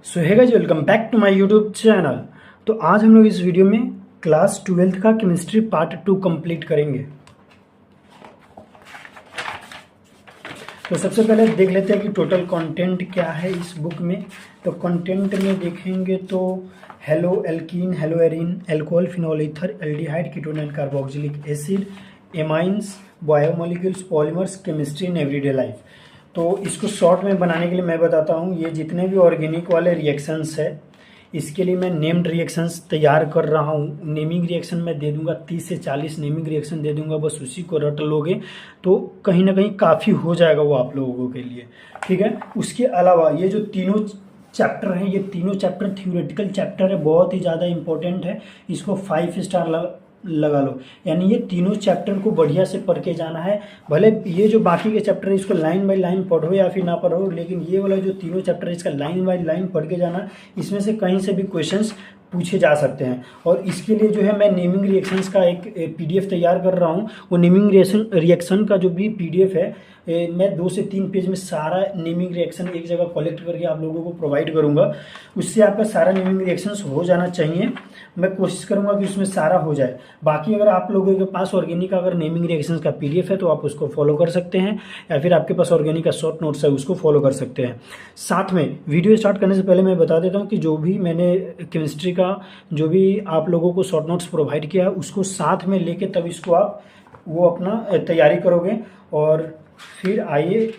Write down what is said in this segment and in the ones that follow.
So hi guys, welcome back to my YouTube channel. तो आज हम लोग इस वीडियो में क्लास 12th का केमिस्ट्री पार्ट 2 कंप्लीट करेंगे। तो सबसे पहले देख लेते हैं कि टोटल कंटेंट क्या है इस बुक में। तो कंटेंट में देखेंगे तो hello alkene, hello Erin, alcohol, phenol ether, aldehyde, ketone and carboxylic acid, amines, biomolecules, polymers, chemistry in everyday life. तो इसको शॉर्ट में बनाने के लिए मैं बताता हूँ, ये जितने भी ऑर्गेनिक वाले रिएक्शंस है इसके लिए मैं नेम्ड रिएक्शंस तैयार कर रहा हूँ। नेमिंग रिएक्शन मैं दे दूंगा, 30 से 40 नेमिंग रिएक्शन दे दूंगा, बस उसी को रट लोगे तो कहीं ना कहीं काफ़ी हो जाएगा वो आप लोगों के लिए। ठीक है, उसके अलावा ये जो तीनों चैप्टर हैं, ये तीनों चैप्टर थ्योरेटिकल चैप्टर है, बहुत ही ज़्यादा इंपॉर्टेंट है। इसको 5 स्टार लगा लो। यानी ये तीनों चैप्टर को बढ़िया से पढ़ के जाना है। भले ये जो बाकी के चैप्टर है इसको लाइन बाय लाइन पढ़ो या फिर ना पढ़ो, लेकिन ये वाला जो तीनों चैप्टर है इसका लाइन बाय लाइन पढ़ के जाना। इसमें से कहीं से भी क्वेश्चंस पूछे जा सकते हैं। और इसके लिए जो है मैं नेमिंग रिएक्शंस का एक पीडीएफ तैयार कर रहा हूँ। वो नेमिंग रिएक्शन का जो भी पीडीएफ है मैं 2 से 3 पेज में सारा नेमिंग रिएक्शन एक जगह कलेक्ट करके आप लोगों को प्रोवाइड करूंगा। उससे आपका सारा नेमिंग रिएक्शंस हो जाना चाहिए। मैं कोशिश करूंगा कि उसमें सारा हो जाए। बाकी अगर आप लोगों के पास ऑर्गेनिक का अगर नेमिंग रिएक्शंस का पीडीएफ है तो आप उसको फॉलो कर सकते हैं, या फिर आपके पास ऑर्गेनिक का शॉर्ट नोट्स है उसको फॉलो कर सकते हैं। साथ में वीडियो स्टार्ट करने से पहले मैं बता देता हूँ कि जो भी मैंने केमिस्ट्री का जो भी आप लोगों को शॉर्ट नोट्स प्रोवाइड किया है उसको साथ में लेके तब इसको आप वो अपना तैयारी करोगे। और फिर आइए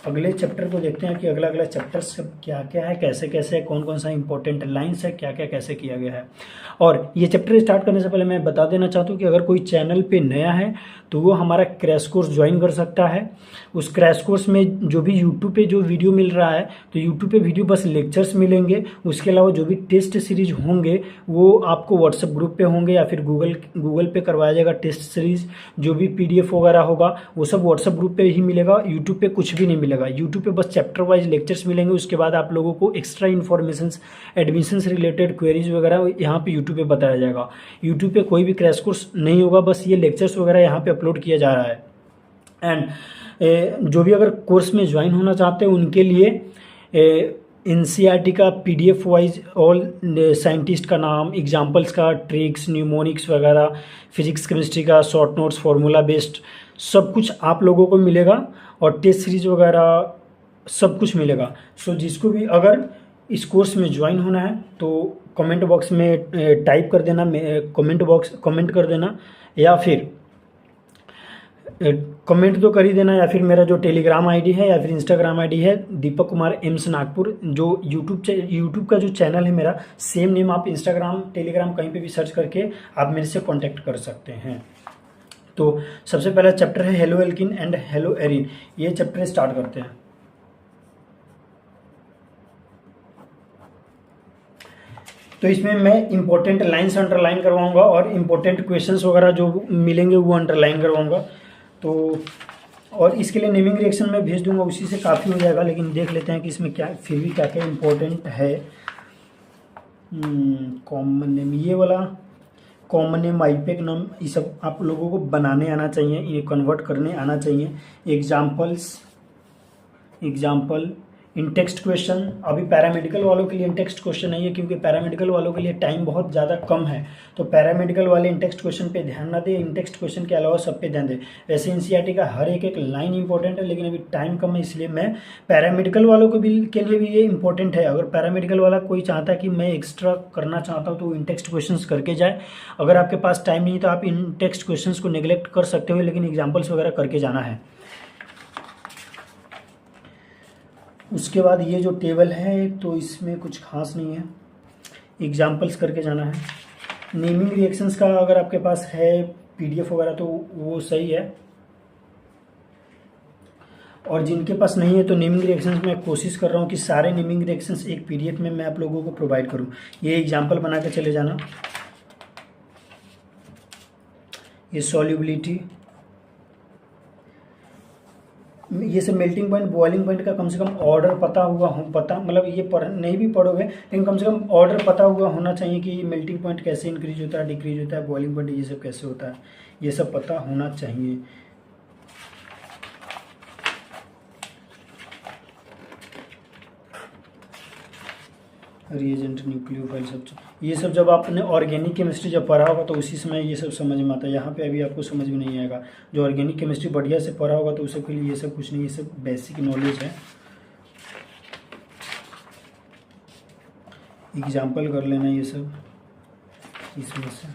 अगले चैप्टर को देखते हैं कि अगला अगला चैप्टर सब क्या क्या है, कैसे कैसे है, कौन कौन सा इंपॉर्टेंट लाइंस है, क्या क्या कैसे किया गया है। और ये चैप्टर स्टार्ट करने से पहले मैं बता देना चाहता हूँ कि अगर कोई चैनल पे नया है तो वो हमारा क्रैश कोर्स ज्वाइन कर सकता है। उस क्रैश कोर्स में जो भी यूट्यूब पे जो वीडियो मिल रहा है तो यूट्यूब पे वीडियो बस लेक्चर्स मिलेंगे। उसके अलावा जो भी टेस्ट सीरीज होंगे वो आपको व्हाट्सएप ग्रुप पे होंगे या फिर गूगल पे करवाया जाएगा। टेस्ट सीरीज जो भी पीडीएफ वगैरह होगा वो सब व्हाट्सएप ग्रुप पे ही मिलेगा, यूट्यूब पे कुछ भी नहीं मिलेगा। यूट्यूब पे बस चैप्टर वाइज लेक्चर्स मिलेंगे। उसके बाद आप लोगों को एक्स्ट्रा इन्फॉर्मेशन एडमिशन से रिलेटेड क्वेरीज वगैरह यहाँ पे यूट्यूब पे बताया जाएगा। यूट्यूब पे कोई भी क्रैश कोर्स नहीं होगा, बस ये लेक्चर्स वगैरह यहाँ पे अपलोड किया जा रहा है। एंड जो भी अगर कोर्स में ज्वाइन होना चाहते हैं उनके लिए एनसीईआरटी का पीडीएफ वाइज ऑल साइंटिस्ट का नाम, एग्जाम्पल्स का, ट्रिक्स, न्यूमोनिक्स वगैरह, फिजिक्स केमिस्ट्री का शॉर्ट नोट्स, फार्मूला बेस्ड सब कुछ आप लोगों को मिलेगा। और टेस्ट सीरीज वगैरह सब कुछ मिलेगा। सो जिसको भी अगर इस कोर्स में ज्वाइन होना है तो कमेंट बॉक्स में टाइप कर देना, कमेंट कर देना, या फिर कमेंट तो कर ही देना, या फिर मेरा जो टेलीग्राम आईडी है या फिर इंस्टाग्राम आईडी है दीपक कुमार एम्स नागपुर। जो यूट्यूब का जो चैनल है मेरा सेम नेम, आप इंस्टाग्राम टेलीग्राम कहीं पे भी सर्च करके आप मेरे से कांटेक्ट कर सकते हैं। तो सबसे पहला चैप्टर है hello Elkin and hello Erin. ये चैप्टर स्टार्ट करते हैं। तो इसमें मैं इंपॉर्टेंट लाइंस अंडरलाइन करवाऊंगा और इंपॉर्टेंट क्वेश्चंस वगैरह जो मिलेंगे वो अंडरलाइन करवाऊंगा। तो और इसके लिए नेमिंग रिएक्शन में भेज दूंगा, उसी से काफ़ी हो जाएगा। लेकिन देख लेते हैं कि इसमें क्या फिर भी क्या क्या इंपॉर्टेंट है। कॉमन नेम, ये वाला कॉमन नेम, आईपेक नाम, ये सब आप लोगों को बनाने आना चाहिए, ये कन्वर्ट करने आना चाहिए। Example in text question. अभी पैरामेडिकल वालों के लिए इन टेक्स्ट क्वेश्चन नहीं है क्योंकि पैरामेडिकल वालों के लिए टाइम बहुत ज़्यादा कम है। तो पैरामेडिकल वाले इन टेक्स्ट क्वेश्चन पे ध्यान ना दें, इन टेक्स्ट क्वेश्चन के अलावा सब पे ध्यान दें। वैसे एनसीईआरटी का हर एक लाइन इंपॉर्टेंट है, लेकिन अभी टाइम कम है इसलिए मैं पैरामेडिकल वालों के लिए भी ये इंपॉर्टेंट है। अगर पैरामेडिकल वाला कोई चाहता है कि मैं एक्स्ट्रा करना चाहता हूँ तो इन टेक्स्ट क्वेश्चन करके जाए। अगर आपके पास टाइम नहीं तो आप इन टेक्स्ट क्वेश्चन को निगलेक्ट कर सकते हो, लेकिन एग्जाम्पल्स वगैरह करके जाना है। उसके बाद ये जो टेबल है तो इसमें कुछ खास नहीं है, एग्जाम्पल्स करके जाना है। नेमिंग रिएक्शंस का अगर आपके पास है पीडीएफ वगैरह तो वो सही है, और जिनके पास नहीं है तो नेमिंग रिएक्शंस मैं कोशिश कर रहा हूँ कि सारे नेमिंग रिएक्शंस एक पीडीएफ में मैं आप लोगों को प्रोवाइड करूँ। ये एग्जाम्पल बना के चले जाना। ये सॉल्युबिलिटी, ये सब मेल्टिंग पॉइंट, बॉइलिंग पॉइंट का कम से कम ऑर्डर पता मतलब ये नहीं भी पढ़ोगे लेकिन कम से कम ऑर्डर पता हुआ होना चाहिए कि मेल्टिंग पॉइंट कैसे इंक्रीज होता है, डिक्रीज होता है, बॉइलिंग पॉइंट ये सब कैसे होता है, ये सब पता होना चाहिए। रिएजेंट, न्यूक्लियोफाइल सब, ये सब जब आपने ऑर्गेनिक केमिस्ट्री जब पढ़ा होगा तो उसी समय ये सब समझ में आता है। यहाँ पे अभी आपको समझ में नहीं आएगा। जो ऑर्गेनिक केमिस्ट्री बढ़िया से पढ़ा होगा तो उसे के लिए ये सब कुछ नहीं, ये सब बेसिक नॉलेज है। एग्जाम्पल कर लेना ये सब इसमें से।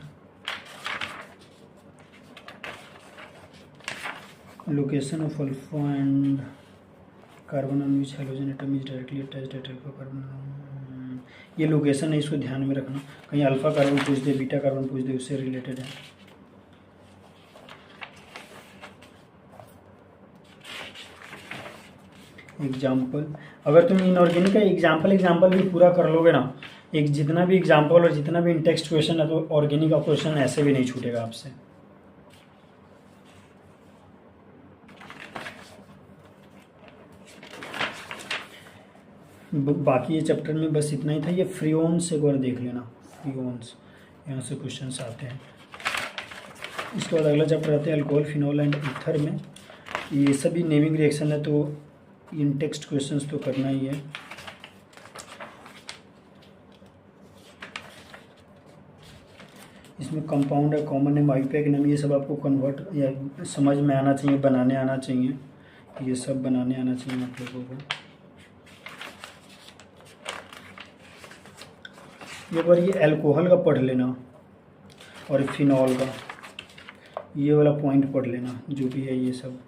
Location of alpha and carbon on which hydrogen atom is directly attached eight alpha carbon. ये लोकेशन है, इसको ध्यान में रखना। कहीं अल्फा कार्बन पूछ दे, बीटा कार्बन पूछ दे, उससे रिलेटेड है। एग्जाम्पल, अगर तुम इनऑर्गेनिक का एग्जाम्पल भी पूरा कर लोगे ना, एक जितना भी एग्जाम्पल और जितना भी इन टेक्स्ट क्वेश्चन है, तो ऑर्गेनिक का क्वेश्चन ऐसे भी नहीं छूटेगा आपसे। बाकी ये चैप्टर में बस इतना ही था। ये फ्रीओन्स एक बार देख लेना, फ्रीओन्स यहाँ से क्वेश्चंस आते हैं। इसके बाद अगला चैप्टर आते हैं अल्कोहल, फिनॉल एंड ईथर में। ये सभी नेमिंग रिएक्शन है, तो इन टेक्स्ट क्वेश्चंस तो करना ही है। इसमें कंपाउंड है, कॉमन है, आईयूपीएक नेम, ये सब आपको कन्वर्ट या समझ में आना चाहिए, बनाने आना चाहिए। ये सब बनाने आना चाहिए आप लोगों को। एक बार ये अल्कोहल का पढ़ लेना और फिनॉल का, ये वाला पॉइंट पढ़ लेना जो भी है ये सब।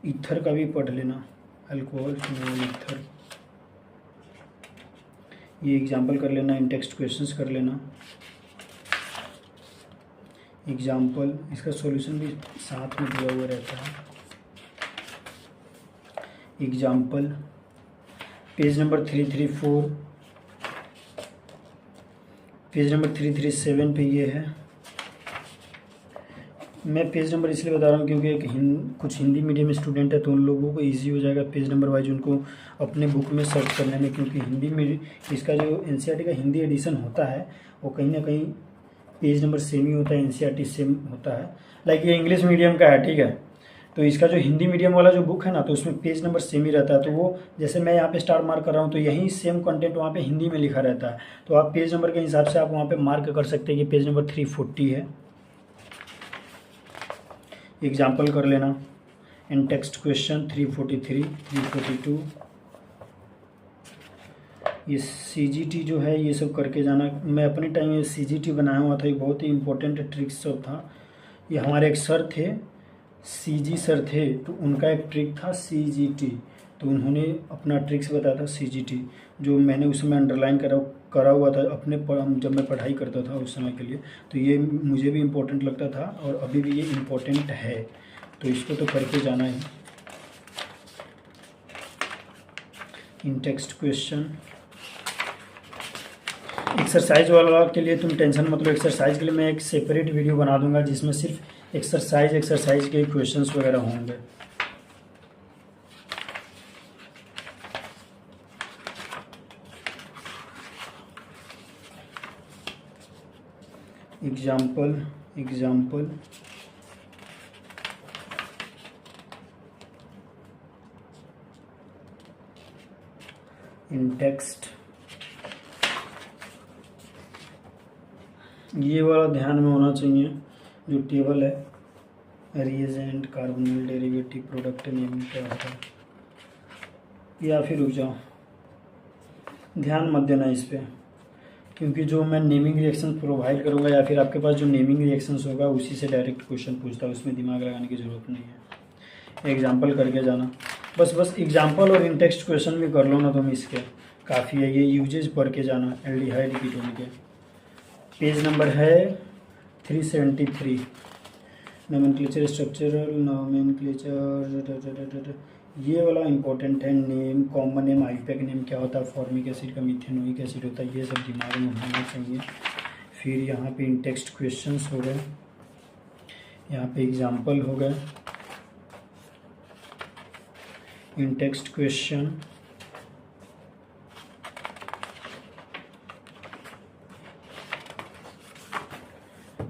ईथर का भी पढ़ लेना, अल्कोहल, फिनॉल, ईथर। ये एग्जाम्पल कर लेना, इन टेक्स्ट क्वेश्चंस कर लेना। एग्जाम्पल, इसका सॉल्यूशन भी साथ में दिया हुआ रहता है। Example page number 334, page number 337 पे ये है। मैं पेज नंबर इसलिए बता रहा हूँ क्योंकि कुछ हिंदी मीडियम स्टूडेंट है, तो उन लोगों को इजी हो जाएगा पेज नंबर वाइज उनको अपने बुक में सर्च करने में। क्योंकि हिंदी में इसका जो एनसीईआरटी का हिंदी एडिशन होता है वो कहीं ना कहीं पेज नंबर सेम ही होता है, एनसीईआरटी सेम होता है। लाइक ये इंग्लिश मीडियम का है, ठीक है, तो इसका जो हिंदी मीडियम वाला जो बुक है ना, तो उसमें पेज नंबर सेम ही रहता है। तो वो जैसे मैं यहाँ पे स्टार मार्क कर रहा हूँ, तो यही सेम कंटेंट वहाँ पे हिंदी में लिखा रहता है। तो आप पेज नंबर के हिसाब से आप वहाँ पे मार्क कर सकते हैं कि पेज नंबर 340 है। एग्जाम्पल कर लेना, इन टेक्स्ट क्वेश्चन 343, 342। ये सीजीटी जो है ये सब करके जाना। मैं अपने टाइम ये सीजीटी बनाया हुआ था, ये बहुत ही इंपॉर्टेंट ट्रिक्स सब था। ये हमारे एक सर थे, सीजी सर थे, तो उनका एक ट्रिक था सीजीटी, तो उन्होंने अपना ट्रिक्स बताया था सीजीटी, जो मैंने उस समय अंडरलाइन करा हुआ था अपने जब मैं पढ़ाई करता था उस समय के लिए। तो ये मुझे भी इम्पोर्टेंट लगता था और अभी भी ये इम्पोर्टेंट है, तो इसको तो करके जाना ही। इन टेक्स्ट क्वेश्चन एक्सरसाइज वाला के लिए तुम टेंशन मत लो। एक्सरसाइज के लिए मैं एक सेपरेट वीडियो बना दूंगा जिसमें सिर्फ एक्सरसाइज के क्वेश्चंस वगैरह होंगे। एग्जाम्पल इन टेक्स्ट, ये वाला ध्यान में होना चाहिए जो टेबल है, reagent, carbonyl, derivative, product name क्या होता है। या फिर रुक जाओ, ध्यान मत देना इस पर, क्योंकि जो मैं नेमिंग रिएक्शन प्रोवाइड करूँगा या फिर आपके पास जो नेमिंग रिएक्शंस होगा उसी से डायरेक्ट क्वेश्चन पूछता है, उसमें दिमाग लगाने की ज़रूरत नहीं है। एग्जाम्पल करके जाना, बस एग्जाम्पल और इन टेक्स्ट क्वेश्चन भी कर लो ना तुम, इसके काफ़ी है। ये यूजेज पढ़ के जाना, एल्डिहाइड कीटोन के। पेज नंबर है 373, नोमेनक्लेचर, स्ट्रक्चरल नोमेनक्लेचर, ये वाला इंपॉर्टेंट है। Name, common name, IUPAC name क्या होता है, फॉर्मिक एसिड का मिथेनोइक एसिड होता है, ये सब दिमाग में होना चाहिए। फिर यहाँ पे इन टेक्स्ट क्वेश्चंस हो गए, यहाँ पे एग्जाम्पल हो गए, इन टेक्स्ट क्वेश्चन,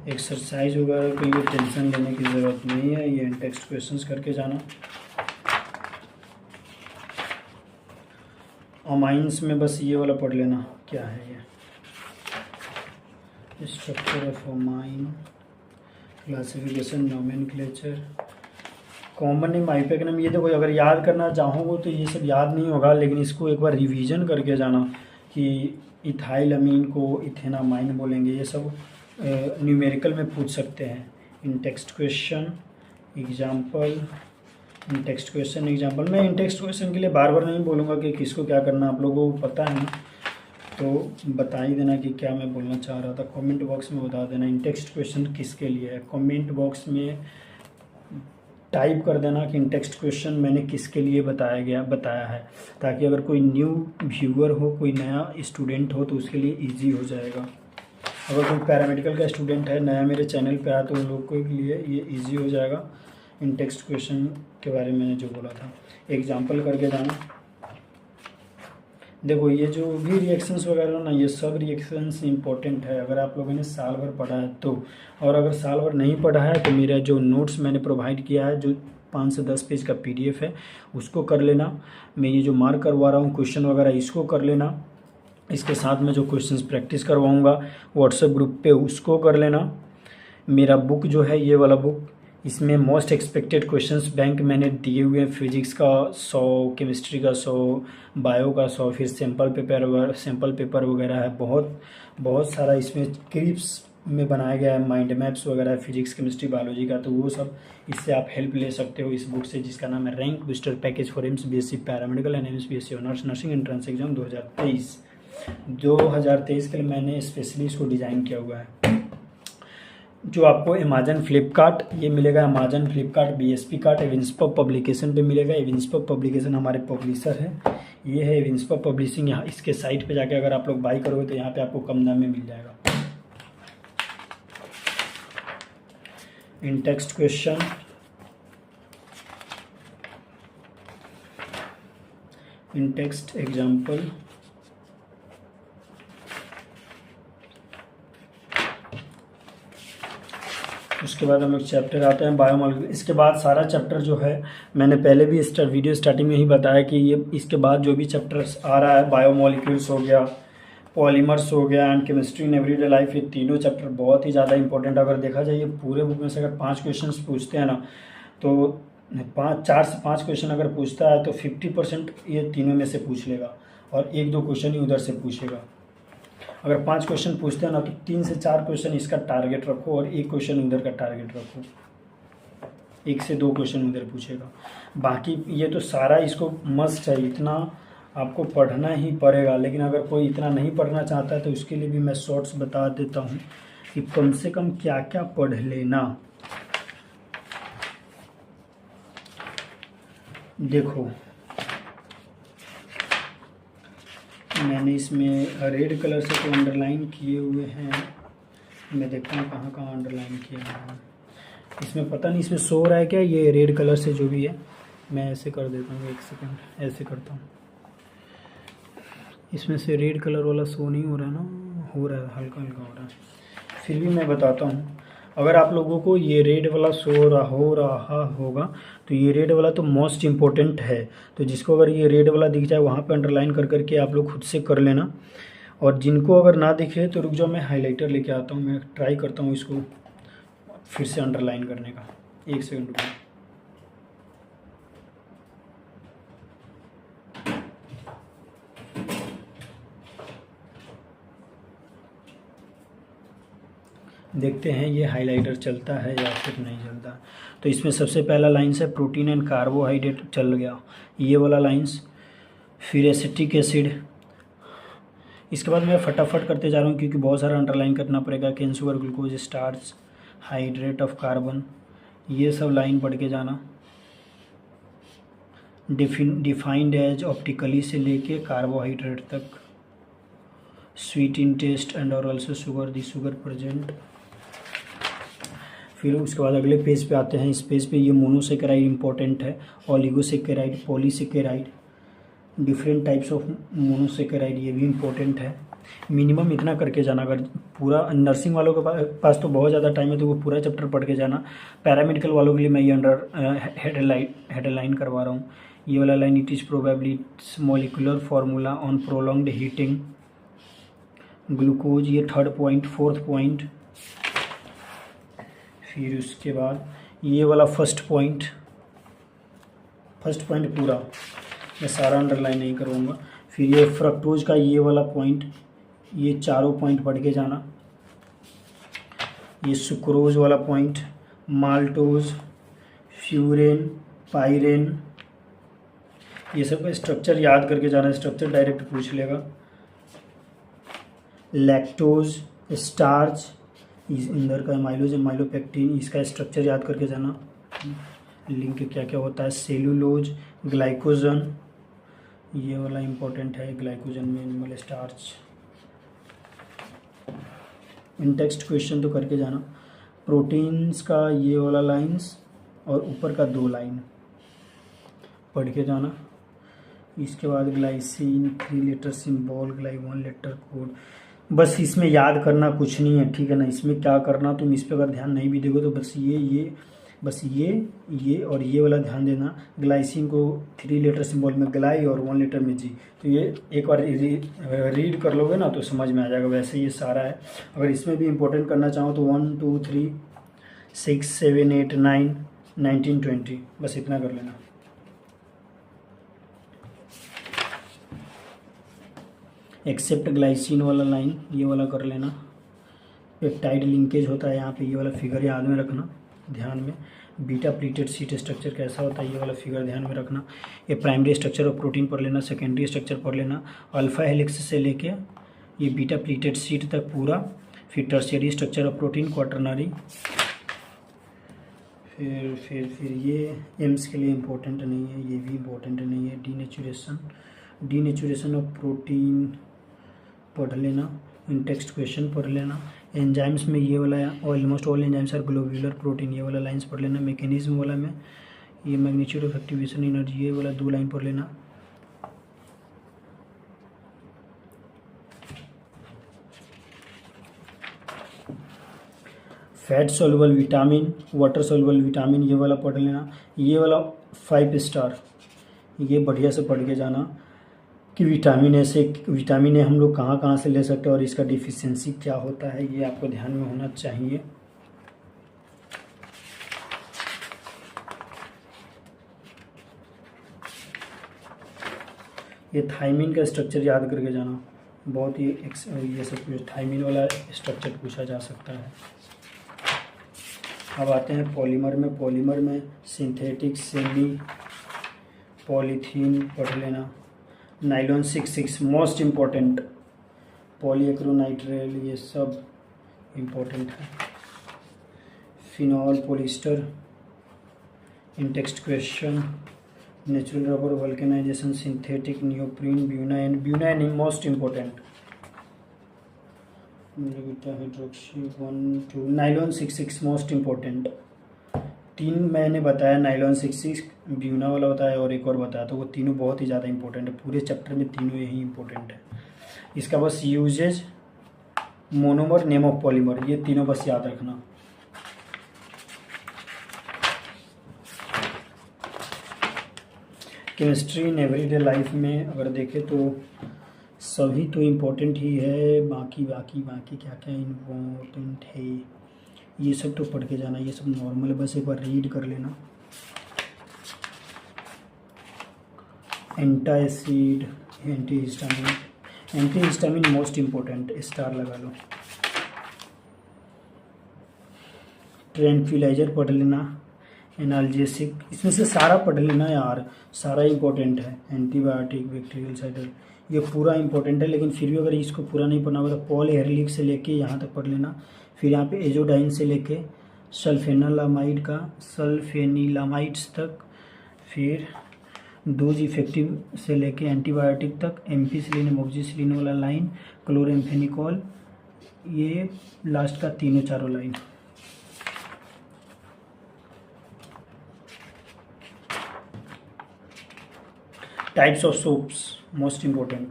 एक्सरसाइज वगैरह के लिए टेंशन लेने की ज़रूरत नहीं है, ये इन टेक्स्ट क्वेश्चंस करके जाना। अमाइंस में बस ये वाला पढ़ लेना क्या है ये, structure of amine, classification, nomenclature, common name, IUPAC, ये देखो अगर याद करना चाहोगे तो ये सब याद नहीं होगा, लेकिन इसको एक बार रिवीजन करके जाना कि इथाइल अमीन को इथेनामाइन बोलेंगे, ये सब न्यूमेरिकल में पूछ सकते हैं। इन टेक्स्ट क्वेश्चन एग्जाम्पल, इन टेक्स्ट क्वेश्चन एग्जाम्पल, मैं इन टेक्स्ट क्वेश्चन के लिए बार बार नहीं बोलूँगा कि किसको क्या करना, आप लोगों को पता है, तो बता ही देना कि क्या मैं बोलना चाह रहा था, कमेंट बॉक्स में बता देना इन टेक्स्ट क्वेश्चन किसके लिए है, कमेंट बॉक्स में टाइप कर देना कि इन टेक्स्ट क्वेश्चन मैंने किसके लिए बताया है, ताकि अगर कोई न्यू व्यूअर हो, कोई नया स्टूडेंट हो तो उसके लिए इजी हो जाएगा। अगर कोई पैरामेडिकल का स्टूडेंट है नया मेरे चैनल पे आया तो उन लोग के लिए ये इजी हो जाएगा। इन टेक्स्ट क्वेश्चन के बारे में मैंने जो बोला था एग्जाम्पल करके जाना। देखो ये जो भी रिएक्शंस वगैरह ना, ये सब रिएक्शंस इंपॉर्टेंट है अगर आप लोगों ने साल भर पढ़ा है तो, और अगर साल भर नहीं पढ़ा है तो मेरा जो नोट्स मैंने प्रोवाइड किया है, जो 5 से 10 पेज का PDF है, उसको कर लेना। मैं ये जो मार्क करवा रहा हूँ क्वेश्चन वगैरह, इसको कर लेना। इसके साथ में जो क्वेश्चंस प्रैक्टिस करवाऊँगा व्हाट्सएप ग्रुप पे, उसको कर लेना। मेरा बुक जो है ये वाला बुक, इसमें मोस्ट एक्सपेक्टेड क्वेश्चंस बैंक मैंने दिए हुए हैं। फिजिक्स का 100, केमिस्ट्री का 100, बायो का 100, फिर सैम्पल पेपर वगैरह है, बहुत सारा इसमें क्लिप्स में बनाया गया है, माइंड मैप्स वगैरह फिजिक्स, केमिस्ट्री, बायोलॉजी का, तो वो सब इससे आप हेल्प ले सकते हो इस बुक से, जिसका नाम है rank booster package for AIIMS BSc paramedical and AIIMS BSc honours nursing entrance exam 2023 के लिए मैंने स्पेशली इसको डिज़ाइन किया हुआ है। जो आपको अमेजन फ्लिपकार्ट ये मिलेगा, Amazon Flipkart BSP cart Evincepub publication पे मिलेगा। एविंसपब पब्लिकेशन हमारे पब्लिशर है, ये है एविंसपब पब्लिशिंग। यहाँ इसके साइट पे जाके अगर आप लोग बाई करोगे तो यहाँ पे आपको कम दाम में मिल जाएगा। इन टेक्स्ट क्वेश्चन, इन टेक्स्ट एग्जाम्पल, उसके बाद हम लोग चैप्टर आते हैं बायोमॉलिक्यूल। इसके बाद सारा चैप्टर जो है मैंने पहले भी वीडियो स्टार्टिंग में ही बताया कि ये इसके बाद जो भी चैप्टर्स आ रहा है, बायोमॉलिक्यूल्स हो गया, पॉलीमर्स हो गया and chemistry in everyday life, ये तीनों चैप्टर बहुत ही ज़्यादा इंपॉर्टेंट। अगर देखा जाए ये पूरे बुक में से अगर 5 क्वेश्चन पूछते हैं ना, तो 4 से 5 क्वेश्चन अगर पूछता है तो 50% ये तीनों में से पूछ लेगा, और 1-2 क्वेश्चन ही उधर से पूछेगा। अगर 5 क्वेश्चन पूछते हैं ना तो 3 से 4 क्वेश्चन इसका टारगेट रखो और 1 क्वेश्चन उधर का टारगेट रखो, 1 से 2 क्वेश्चन उधर पूछेगा। बाकी ये तो सारा इसको मस्ट है, इतना आपको पढ़ना ही पड़ेगा। लेकिन अगर कोई इतना नहीं पढ़ना चाहता है तो उसके लिए भी मैं शॉर्ट्स बता देता हूँ कि कम से कम क्या क्या पढ़ लेना। देखो मैंने इसमें रेड कलर से तो अंडरलाइन किए हुए हैं, मैं देखता हूँ कहाँ कहाँ अंडरलाइन किया है। इसमें पता नहीं इसमें शो रहा है क्या, ये रेड कलर से जो भी है, मैं ऐसे कर देता हूँ, 1 सेकंड ऐसे करता हूँ। इसमें से रेड कलर वाला शो नहीं हो रहा है ना, हो रहा है, हल्का हल्का हो रहा है, फिर भी मैं बताता हूँ। अगर आप लोगों को ये रेड वाला शो हो रहा होगा तो ये रेड वाला तो मोस्ट इम्पोर्टेंट है, तो जिसको अगर ये रेड वाला दिख जाए वहाँ पे अंडरलाइन कर करके आप लोग खुद से कर लेना। और जिनको अगर ना दिखे तो रुक जाओ, मैं हाइलाइटर लेके आता हूँ, मैं ट्राई करता हूँ इसको फिर से अंडरलाइन करने का। 1 सेकंड रुको। देखते हैं ये हाइलाइटर चलता है या फिर नहीं चलता। तो इसमें सबसे पहला लाइन्स है प्रोटीन एंड कार्बोहाइड्रेट, चल गया ये वाला लाइन्स। फिर एसिटिक एसिड, इसके बाद मैं फटाफट करते जा रहा हूँ क्योंकि बहुत सारा अंडरलाइन करना पड़ेगा। Cane sugar, glucose, starch, hydrate of carbon, ये सब लाइन पढ़ के जाना। डिफाइंड एज ऑप्टिकली से लेके कार्बोहाइड्रेट तक। स्वीट इन टेस्ट एंड और ऑल्सो शुगर, दी शुगर प्रेजेंट। फिर उसके बाद अगले पेज पे आते हैं। इस पेज पे ये मोनोसेकेराइड इंपॉर्टेंट है, oligosaccharide, polysaccharide, different types of monosaccharide, ये भी इंपॉर्टेंट है। मिनिमम इतना करके जाना। अगर पूरा नर्सिंग वालों के पास तो बहुत ज़्यादा टाइम है तो वो पूरा चैप्टर पढ़ के जाना। पैरामेडिकल वालों के लिए मैं ये अंडर हेडलाइन करवा रहा हूँ। ये वाला line, it is probably it's molecular formula on prolonged heating glucose, ये थर्ड पॉइंट। फोर्थ पॉइंट, फिर उसके बाद ये वाला फर्स्ट पॉइंट पूरा मैं सारा अंडरलाइन नहीं करूँगा। फिर ये फ्रक्टोज का ये वाला पॉइंट, ये चारों पॉइंट पढ़ के जाना। ये सुक्रोज वाला पॉइंट, माल्टोज, फ्यूरेन, पायरेन, ये सब का स्ट्रक्चर याद करके जाना, स्ट्रक्चर डायरेक्ट पूछ लेगा। लैक्टोज, स्टार्च, इस अंदर का माइलोज, माइलोपेक्टिन, इसका स्ट्रक्चर याद करके जाना। लिंक क्या क्या होता है, सेलुलोज, ग्लाइकोजन, ये वाला इम्पोर्टेंट है, ग्लाइकोजन में एनिमल स्टार्च। इन टेक्स्ट क्वेश्चन तो करके जाना। प्रोटीन्स का ये वाला लाइंस और ऊपर का 2 लाइन पढ़ के जाना। इसके बाद ग्लाइसिन, 3 लेटर सिंबल, ग्लाई 1 लेटर कोड। बस इसमें याद करना कुछ नहीं है, ठीक है ना। इसमें क्या करना, तुम इस पर अगर ध्यान नहीं भी दोगे तो बस ये और ये वाला ध्यान देना। ग्लाइसिन को 3 लेटर सिंबल में ग्लाई और 1 लेटर में जी, तो ये एक बार रीड कर लोगे ना तो समझ में आ जाएगा। वैसे ये सारा है। अगर इसमें भी इंपॉर्टेंट करना चाहो तो 1 2 3 6 7 8 9 19 20, बस इतना कर लेना। एक्सेप्ट ग्लाइसिन वाला लाइन ये वाला कर लेना। पेप्टाइड लिंकेज होता है यहाँ पे, ये वाला फिगर याद में रखना, ध्यान में। बीटा प्लीटेड शीट स्ट्रक्चर कैसा होता है, ये वाला फिगर ध्यान में रखना। ये प्राइमरी स्ट्रक्चर ऑफ प्रोटीन पढ़ लेना, सेकेंडरी स्ट्रक्चर पढ़ लेना, अल्फा हेलिक्स से लेके ये बीटा प्लीटेड शीट तक पूरा। फिर tertiary structure of protein, quaternary. फिर ये एम्स के लिए इम्पोर्टेंट नहीं है, ये भी इम्पोर्टेंट नहीं है। डीनेचुरेशन ऑफ प्रोटीन पढ़ लेना। इन टेक्स्ट क्वेश्चन पढ़ लेना। एंजाइम्स में ये वाला, almost all enzymes are globular protein, ये वाला लाइन्स पढ़ लेना। मैकेनिज्म वाला में ये मैग्नीट्यूड ऑफ एक्टिवेशन एनर्जी, ये वाला 2 लाइन पढ़ लेना। Fat soluble vitamin, water soluble vitamin, ये वाला पढ़ लेना। ये वाला 5 स्टार, ये बढ़िया से पढ़ के जाना कि विटामिन ए हम लोग कहाँ कहाँ से ले सकते हैं और इसका डिफिशियंसी क्या होता है, ये आपको ध्यान में होना चाहिए। ये थायमिन का स्ट्रक्चर याद करके जाना, बहुत ही ये सब कुछ थायमिन वाला स्ट्रक्चर पूछा जा सकता है। अब आते हैं पॉलीमर में। पॉलीमर में सिंथेटिक, सेमी, पॉलीथीन पढ़ लेना। नाइलॉन 66 मोस्ट इम्पॉर्टेंट, पॉलीएक्रोनाइट्रेल, ये सब इम्पोर्टेंट है। Phenol, polyester, in text question. Natural rubber, vulcanisation, synthetic, neoprene, ब्यूनाइन most important. Hydroxy 1 2, nylon 66 most important. 3 मैंने बताया, नाइलॉन 66, ब्यूना वाला बताया और एक और बताया, तो वो तीनों बहुत ही ज़्यादा इंपॉर्टेंट है। पूरे चैप्टर में तीनों यही इंपॉर्टेंट है। इसका बस uses, monomer, name of polymer, ये तीनों बस याद रखना। केमिस्ट्री इन एवरीडे लाइफ में अगर देखें तो सभी तो इम्पोर्टेंट ही है, बाकी क्या क्या इम्पोर्टेंट है ये सब तो पढ़ के जाना, ये सब नॉर्मल है, बस एक बार रीड कर लेना। Antacid, antihistamine most important, star लगा लो। ट्रैंक्विलाइजर पढ़ लेना। एनाल्जेसिक, इसमें से सारा पढ़ लेना यार, सारा इम्पोर्टेंट है। एंटीबायोटिक, बैक्टीरियल साइडर, ये पूरा इंपॉर्टेंट है, लेकिन फिर भी अगर इसको पूरा नहीं पढ़ना होगा तो पॉल एहरलिक से लेके यहाँ तक पढ़ लेना। फिर यहाँ पे एजोडाइन से लेके सल्फेनिलामाइड्स तक, फिर डोज इफेक्टिव से लेके एंटीबायोटिक तक, एम्पिसिलिन, एमोक्सिसिलिन वाला लाइन, क्लोरेम्फेनिकॉल, ये लास्ट का तीनों चारों line. Types of soaps most important,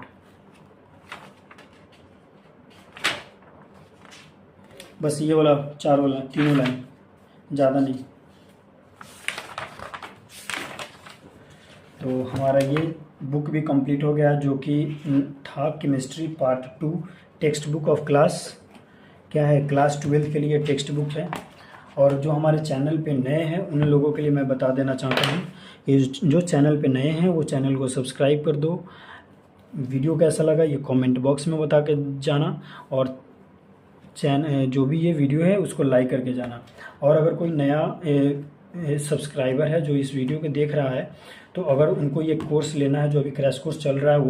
बस ये वाला चारों लाइन, तीनों लाइन, ज़्यादा नहीं। तो हमारा ये बुक भी कंप्लीट हो गया, जो कि था chemistry part 2 text book of class क्या है, क्लास 12 के लिए टेक्स्ट बुक है। और जो हमारे चैनल पे नए हैं उन लोगों के लिए मैं बता देना चाहता हूँ कि जो चैनल पे नए हैं वो चैनल को सब्सक्राइब कर दो। वीडियो कैसा लगा ये कमेंट बॉक्स में बता के जाना, और जो भी ये वीडियो है उसको लाइक करके जाना। और अगर कोई नया सब्सक्राइबर है जो इस वीडियो को देख रहा है, तो अगर उनको ये कोर्स लेना है जो अभी क्रैश कोर्स चल रहा है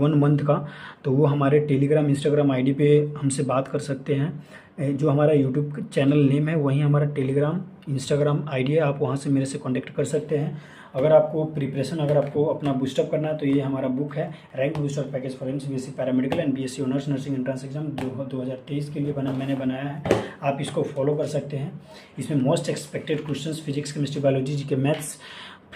1 मंथ का, तो वो हमारे टेलीग्राम इंस्टाग्राम आईडी पे हमसे बात कर सकते हैं। जो हमारा यूट्यूब चैनल नेम है वहीं हमारा टेलीग्राम इंस्टाग्राम आईडी है, आप वहाँ से मेरे से कांटेक्ट कर सकते हैं। अगर आपको प्रिपरेशन, अगर आपको अपना बूस्टअप करना है तो ये हमारा बुक है, rank booster package for MSc paramedical and BSc honours nursing entrance exam 2023 के लिए मैंने बनाया है। आप इसको फॉलो कर सकते हैं। इसमें most expected questions physics chemistry biology GK maths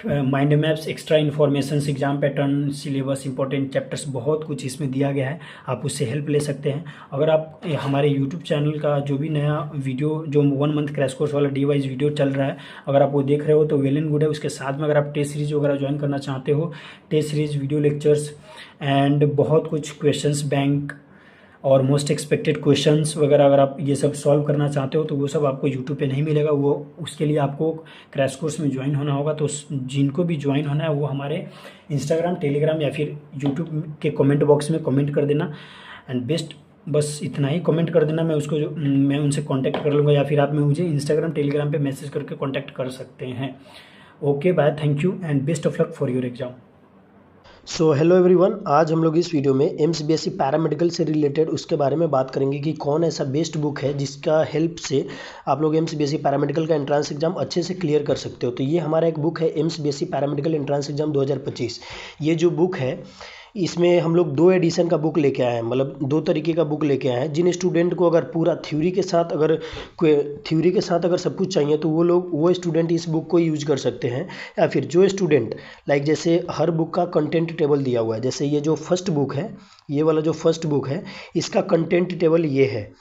mind maps extra information exam pattern syllabus important chapters बहुत कुछ इसमें दिया गया है, आप उससे हेल्प ले सकते हैं। अगर आप हमारे यूट्यूब चैनल का जो भी नया वीडियो जो 1 मंथ क्रैश कोर्स वाला डी वाइज वीडियो चल रहा है, अगर आप वो देख रहे हो तो वेल एंड गुड है। उसके साथ में अगर आप टेस्ट सीरीज वगैरह ज्वाइन करना चाहते हो, test series video lectures and बहुत कुछ क्वेश्चंस बैंक और मोस्ट एक्सपेक्टेड क्वेश्चंस वगैरह अगर आप ये सब सॉल्व करना चाहते हो तो वो सब आपको यूट्यूब पे नहीं मिलेगा। वो उसके लिए आपको क्रैश कोर्स में ज्वाइन होना होगा। तो जिनको भी ज्वाइन होना है वो हमारे इंस्टाग्राम टेलीग्राम या फिर यूट्यूब के कमेंट बॉक्स में कमेंट कर देना। एंड बेस्ट बस इतना ही कमेंट कर देना, मैं उनसे कॉन्टैक्ट कर लूँगा, या फिर आप मुझे इंस्टाग्राम टेलीग्राम पर मैसेज करके कॉन्टैक्ट कर सकते हैं। Okay bye, thank you and best of luck for your exam. So hello everyone, आज हम लोग इस वीडियो में एम्स बीएससी पैरामेडिकल से रिलेटेड उसके बारे में बात करेंगे कि कौन ऐसा बेस्ट बुक है जिसका हेल्प से आप लोग एम्स बीएससी पैरामेडिकल का एंट्रेंस एग्जाम अच्छे से क्लियर कर सकते हो। तो ये हमारा एक बुक है AIIMS BSc paramedical entrance exam 2025। ये जो बुक है इसमें हम लोग 2 एडिशन का बुक लेके आए हैं, मतलब 2 तरीके का बुक लेके आए हैं। जिन स्टूडेंट को अगर पूरा थ्योरी के साथ अगर सब कुछ चाहिए तो वो स्टूडेंट इस बुक को यूज कर सकते हैं। या फिर जो स्टूडेंट लाइक जैसे हर बुक का कंटेंट टेबल दिया हुआ है, जैसे ये जो फर्स्ट बुक है, ये वाला जो फर्स्ट बुक है इसका कंटेंट टेबल ये है।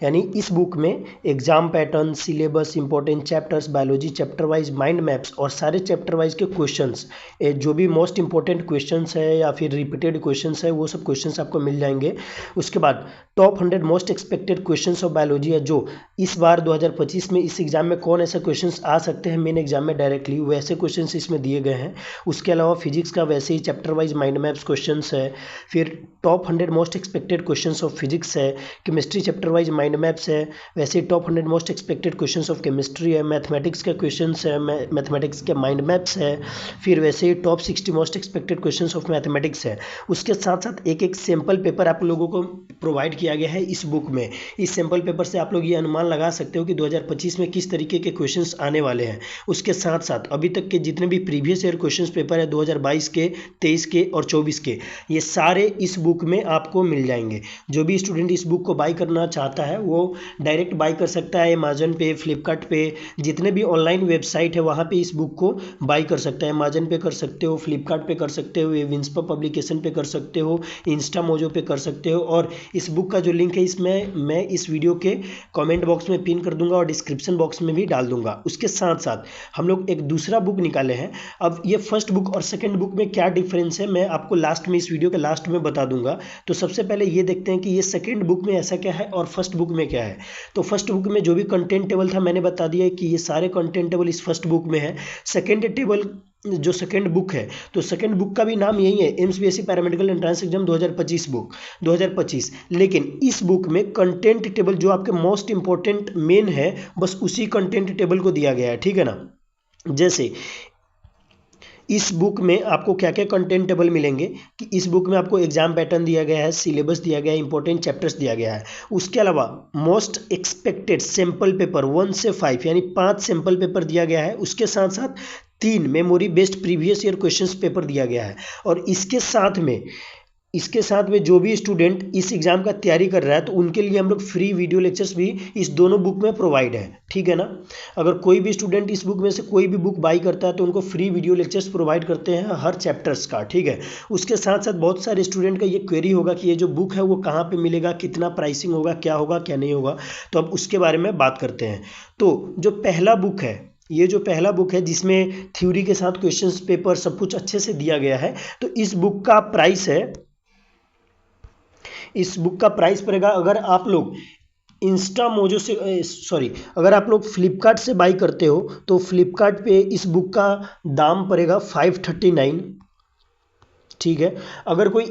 यानी इस बुक में exam pattern, syllabus, important chapters, biology chapter wise mind maps और सारे चैप्टर वाइज के क्वेश्चंस, जो भी मोस्ट इंपॉर्टेंट क्वेश्चंस है या फिर रिपीटेड क्वेश्चंस है वो सब क्वेश्चंस आपको मिल जाएंगे। उसके बाद top 100 most expected questions of biology है, जो इस बार 2025 में इस एग्जाम में कौन ऐसे क्वेश्चंस आ सकते हैं मेन एग्जाम में डायरेक्टली, वैसे क्वेश्चंस इसमें दिए गए हैं। उसके अलावा फिजिक्स का वैसे ही chapter wise mind maps questions है। फिर top 100 most expected questions of physics है। Chemistry chapter wise mind maps है। वैसे ही top 100 most expected questions of chemistry है। मैथमेटिक्स के क्वेश्चंस है, मैथमेटिक्स के माइंड मैप्स है। फिर वैसे ही top 60 most expected questions of mathematics है। उसके साथ साथ एक सैम्पल पेपर आप लोगों को प्रोवाइड किया गया है इस बुक में। इस सैम्पल पेपर से आप लोग ये अनुमान लगा सकते हो कि 2025 में किस तरीके के क्वेश्चंस आने वाले हैं। उसके साथ साथ अभी तक के जितने भी प्रीवियस ईयर क्वेश्चंस पेपर है 2022 के, 23 के और 24 के, ये सारे इस बुक में आपको मिल जाएंगे। जो भी स्टूडेंट इस बुक को बाई करना चाहता है वो डायरेक्ट बाई कर सकता है अमेजन पे, फ्लिपकार्ट पे, जितने भी ऑनलाइन वेबसाइट है वहाँ पे इस बुक को बाई कर सकता है। अमेजन पे कर सकते हो, फ्लिपकार्ट पे कर सकते हो, विंस्पर पब्लिकेशन पे कर सकते हो, इंस्टा मोजो पे कर सकते हो। और इस बुक का जो लिंक है इसमें मैं इस वीडियो के कमेंट बॉक्स में पिन कर दूंगा और डिस्क्रिप्शन बॉक्स में भी डाल दूंगा। उसके साथ साथ हम लोग एक दूसरा बुक निकाले हैं। अब ये फर्स्ट बुक और सेकंड बुक में क्या डिफरेंस है मैं आपको लास्ट में, इस वीडियो के लास्ट में बता दूंगा। तो सबसे पहले ये देखते हैं कि ये सेकंड बुक में ऐसा क्या है और फर्स्ट बुक में क्या है। तो फर्स्ट बुक में जो भी कंटेंट टेबल था मैंने बता दिया है कि ये सारे कंटेंट टेबल इस फर्स्ट बुक में है। सेकंड टेबल जो सेकंड बुक है, तो सेकंड बुक का भी नाम यही है, AIIMS BSc paramedical entrance exam 2025 book 2025। लेकिन इस बुक में कंटेंट टेबल जो आपके मोस्ट इंपॉर्टेंट मेन है बस उसी कंटेंट टेबल को दिया गया है, ठीक है ना। जैसे इस बुक में आपको क्या क्या कंटेंट टेबल मिलेंगे कि इस बुक में आपको एग्जाम पैटर्न दिया गया है, सिलेबस दिया गया है, इंपॉर्टेंट चैप्टर्स दिया गया है। उसके अलावा मोस्ट एक्सपेक्टेड सैंपल पेपर 1 से 5 यानी 5 सैंपल पेपर दिया गया है। उसके साथ साथ 3 memory based previous year questions paper दिया गया है। और इसके साथ में जो भी स्टूडेंट इस एग्जाम का तैयारी कर रहा है तो उनके लिए हम लोग फ्री वीडियो लेक्चर्स भी इस दोनों बुक में प्रोवाइड है, ठीक है ना। अगर कोई भी स्टूडेंट इस बुक में से कोई भी बुक बाई करता है तो उनको फ्री वीडियो लेक्चर्स प्रोवाइड करते हैं हर चैप्टर्स का, ठीक है। उसके साथ साथ बहुत सारे स्टूडेंट का ये क्वेरी होगा कि ये जो बुक है वो कहाँ पर मिलेगा, कितना प्राइसिंग होगा, क्या नहीं होगा। तो अब उसके बारे में बात करते हैं। तो जो पहला बुक है ये जो पहला बुक है जिसमें थ्योरी के साथ क्वेश्चंस पेपर सब कुछ अच्छे से दिया गया है, तो इस बुक का प्राइस है, इस बुक का प्राइस पड़ेगा, अगर आप लोग इंस्टा मोजो से अगर आप लोग फ्लिपकार्ट से बाई करते हो तो फ्लिपकार्ट पे इस बुक का दाम पड़ेगा 539। ठीक है, अगर कोई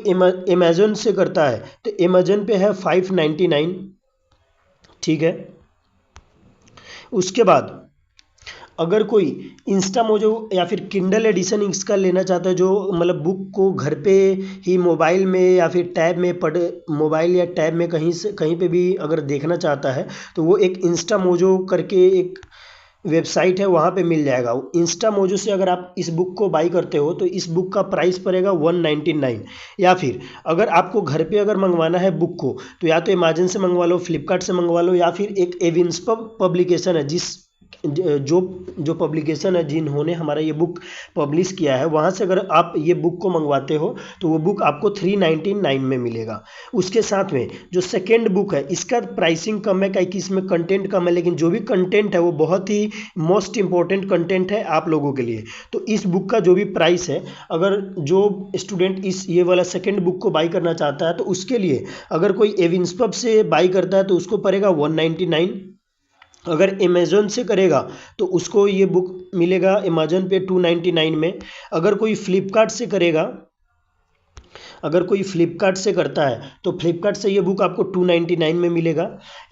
अमेजोन से करता है तो अमेजोन पे है 599। ठीक है, उसके बाद अगर कोई इंस्टा मोजो या फिर किंडल एडिशन इसका लेना चाहता है, जो मतलब बुक को घर पे ही मोबाइल में या फिर टैब में मोबाइल या टैब में कहीं पे भी अगर देखना चाहता है, तो वो एक इंस्टा मोजो करके एक वेबसाइट है, वहाँ पे मिल जाएगा। इंस्टा मोजो से अगर आप इस बुक को बाई करते हो तो इस बुक का प्राइस पड़ेगा 199। या फिर अगर आपको घर पे अगर मंगवाना है बुक को, तो या तो अमेजन से मंगवा लो, फ्लिपकार्ट से मंगवा लो, या फिर एक एविन्सपब पब्लिकेशन है जो पब्लिकेशन है जिन्होंने हमारा ये बुक पब्लिश किया है, वहाँ से अगर आप ये बुक को मंगवाते हो तो वो बुक आपको 399 में मिलेगा। उसके साथ में जो सेकेंड बुक है इसका प्राइसिंग कम है, क्योंकि इसमें कंटेंट कम है, लेकिन जो भी कंटेंट है वो बहुत ही मोस्ट इंपॉर्टेंट कंटेंट है आप लोगों के लिए। तो इस बुक का जो भी प्राइस है, अगर जो स्टूडेंट ये वाला सेकेंड बुक को बाई करना चाहता है तो उसके लिए अगर कोई एविन्सपब से बाई करता है तो उसको पड़ेगा 199। अगर अमेज़न से करेगा तो उसको ये बुक मिलेगा अमेज़न पे 299 में। अगर कोई फ्लिपकार्ट से करेगा, अगर कोई फ्लिपकार्ट से करता है तो फ्लिपकार्ट से ये बुक आपको 299 में मिलेगा।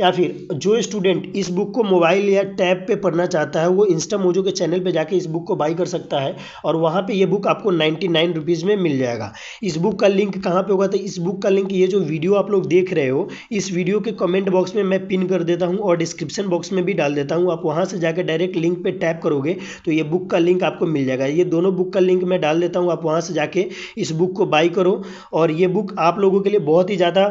या फिर जो स्टूडेंट इस बुक को मोबाइल या टैब पे पढ़ना चाहता है वो इंस्टा मोजो के चैनल पे जाके इस बुक को बाई कर सकता है, और वहाँ पे ये बुक आपको 99 रुपीज़ में मिल जाएगा। इस बुक का लिंक कहाँ पे होगा, तो इस बुक का लिंक ये जो वीडियो आप लोग देख रहे हो इस वीडियो के कमेंट बॉक्स में मैं पिन कर देता हूँ और डिस्क्रिप्शन बॉक्स में भी डाल देता हूँ। आप वहाँ से जाकर डायरेक्ट लिंक पे टैप करोगे तो ये बुक का लिंक आपको मिल जाएगा। ये दोनों बुक का लिंक मैं डाल देता हूँ, आप वहाँ से जाके इस बुक को बाई करो। और ये बुक आप लोगों के लिए बहुत ही ज़्यादा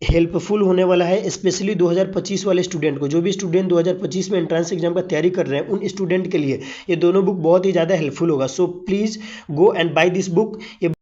हेल्पफुल होने वाला है, स्पेशली 2025 वाले स्टूडेंट को। जो भी स्टूडेंट 2025 में एंट्रेंस एग्जाम का तैयारी कर रहे हैं उन स्टूडेंट के लिए ये दोनों बुक बहुत ही ज़्यादा हेल्पफुल होगा। So please go and buy this book. ये